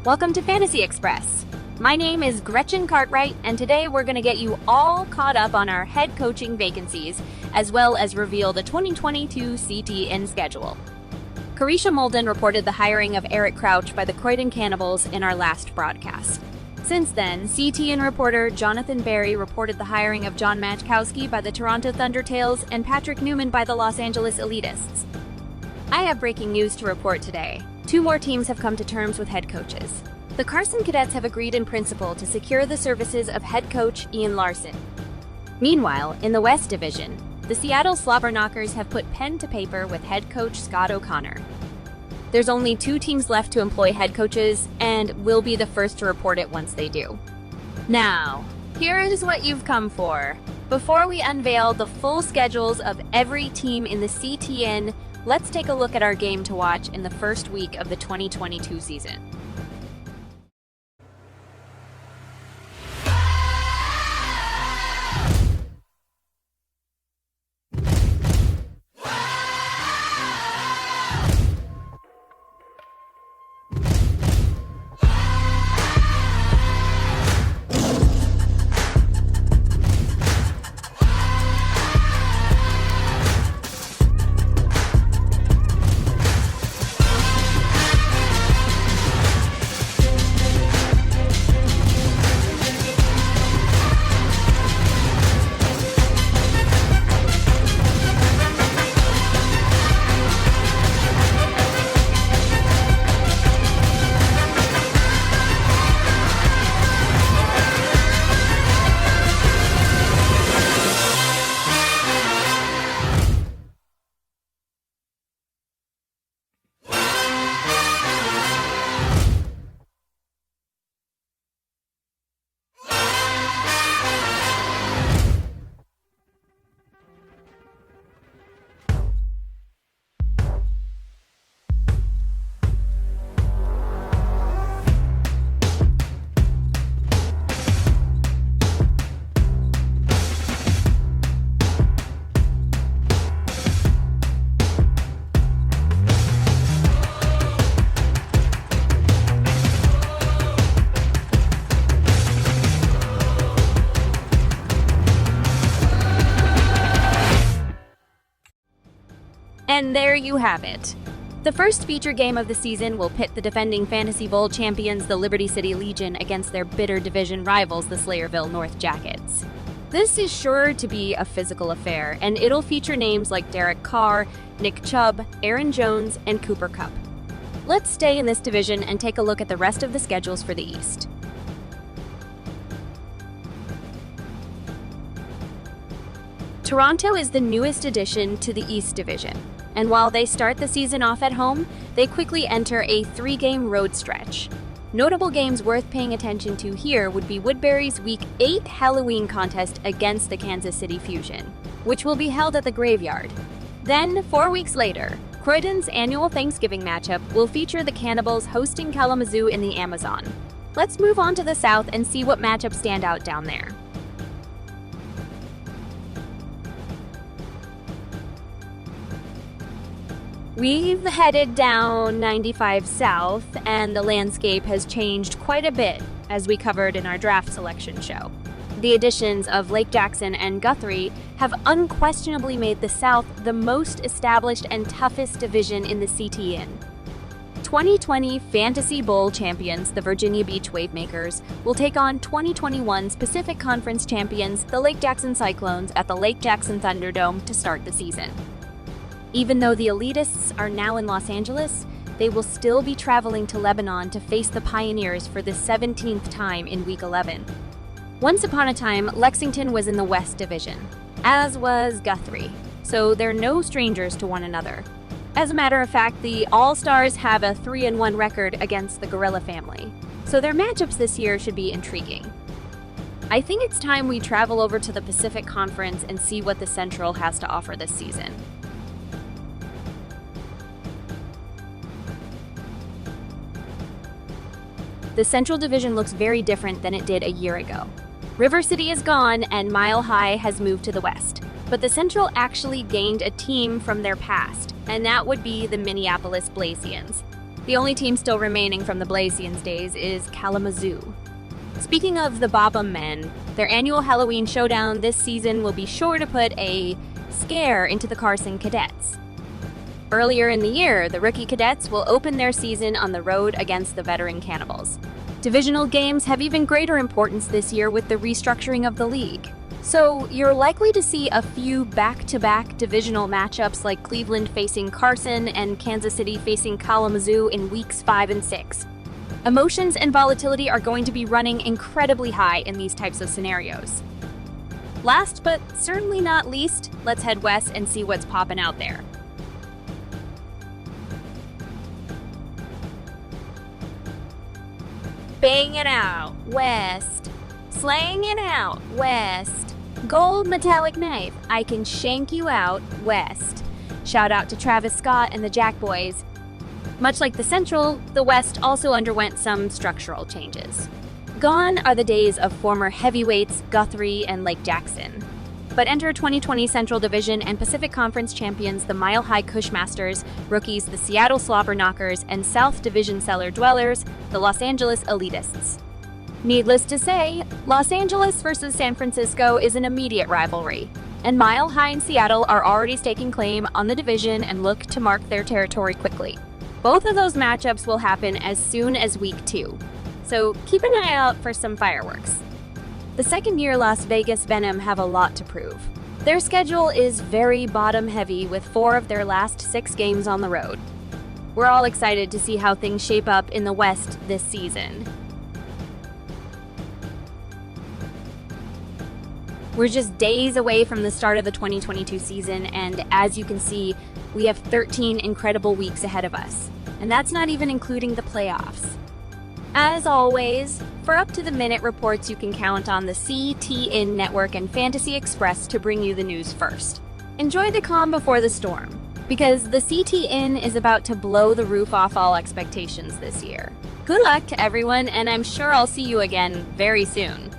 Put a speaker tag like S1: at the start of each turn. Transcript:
S1: Welcome to Fantasy Express. My name is Gretchen Cartwright, and today we're going to get you all caught up on our head coaching vacancies, as well as reveal the 2022 CTN schedule. Carisha Molden reported the hiring of Eric Crouch by the Croydon Cannibals in our last broadcast. Since then, CTN reporter Jonathan Barry reported the hiring of John Matchkowski by the Toronto Thundertails and Patrick Newman by the Los Angeles Elitists. I have breaking news to report today. 2 more teams have come to terms with head coaches. The Carson Cadets have agreed in principle to secure the services of head coach Ian Larson. Meanwhile, in the West Division, the Seattle Slobberknockers have put pen to paper with head coach Scott O'Connor. There's only 2 teams left to employ head coaches, and we'll be the first to report it once they do. Now, here is what you've come for. Before we unveil the full schedules of every team in the CTN, let's take a look at our game to watch in the first week of the 2022 season. And there you have it. The first feature game of the season will pit the defending Fantasy Bowl champions, the Liberty City Legion, against their bitter division rivals, the Slayerville North Jackets. This is sure to be a physical affair, and it'll feature names like Derek Carr, Nick Chubb, Aaron Jones, and Cooper Kupp. Let's stay in this division and take a look at the rest of the schedules for the East. Toronto is the newest addition to the East Division, and while they start the season off at home, they quickly enter a 3-game road stretch. Notable games worth paying attention to here would be Woodbury's Week 8 Halloween contest against the Kansas City Fusion, which will be held at the Graveyard. Then, 4 weeks later, Croydon's annual Thanksgiving matchup will feature the Cannibals hosting Kalamazoo in the Amazon. Let's move on to the South and see what matchups stand out down there. We've headed down 95 South, and the landscape has changed quite a bit, as we covered in our draft selection show. The additions of Lake Jackson and Guthrie have unquestionably made the South the most established and toughest division in the CTN. 2020 Fantasy Bowl champions, the Virginia Beach Wavemakers, will take on 2021 Pacific Conference champions, the Lake Jackson Cyclones, at the Lake Jackson Thunderdome to start the season. Even though the Elitists are now in Los Angeles, they will still be traveling to Lebanon to face the Pioneers for the 17th time in Week 11. Once upon a time, Lexington was in the West Division, as was Guthrie, so they're no strangers to one another. As a matter of fact, the All-Stars have a 3-1 record against the Gorilla family, so their matchups this year should be intriguing. I think it's time we travel over to the Pacific Conference and see what the Central has to offer this season. The Central Division looks very different than it did a year ago. River City is gone and Mile High has moved to the west. But the Central actually gained a team from their past, and that would be the Minneapolis Blazians. The only team still remaining from the Blasians days is Kalamazoo. Speaking of the Bobbum men, their annual Halloween showdown this season will be sure to put a scare into the Carson Cadets. Earlier in the year, the rookie cadets will open their season on the road against the veteran Cannibals. Divisional games have even greater importance this year with the restructuring of the league. So you're likely to see a few back-to-back divisional matchups like Cleveland facing Carson and Kansas City facing Kalamazoo in weeks 5 and 6. Emotions and volatility are going to be running incredibly high in these types of scenarios. Last but certainly not least, let's head west and see what's popping out there. Bang it out, west. Slang it out, west. Gold metallic knife, I can shank you out, west. Shout out to Travis Scott and the Jack Boys. Much like the Central, the West also underwent some structural changes. Gone are the days of former heavyweights Guthrie and Lake Jackson. But enter 2020 Central Division and Pacific Conference champions the Mile High Cushmasters, rookies the Seattle Slobber Knockers, and South Division Cellar Dwellers, the Los Angeles Elitists. Needless to say, Los Angeles versus San Francisco is an immediate rivalry, and Mile High and Seattle are already staking claim on the division and look to mark their territory quickly. Both of those matchups will happen as soon as week 2, so keep an eye out for some fireworks. The second-year Las Vegas Venom have a lot to prove. Their schedule is very bottom-heavy with 4 of their last 6 games on the road. We're all excited to see how things shape up in the West this season. We're just days away from the start of the 2022 season, and as you can see, we have 13 incredible weeks ahead of us, and that's not even including the playoffs. As always, for up-to-the-minute reports, you can count on the CTN Network and Fantasy Express to bring you the news first. Enjoy the calm before the storm, because the CTN is about to blow the roof off all expectations this year. Good luck to everyone, and I'm sure I'll see you again very soon.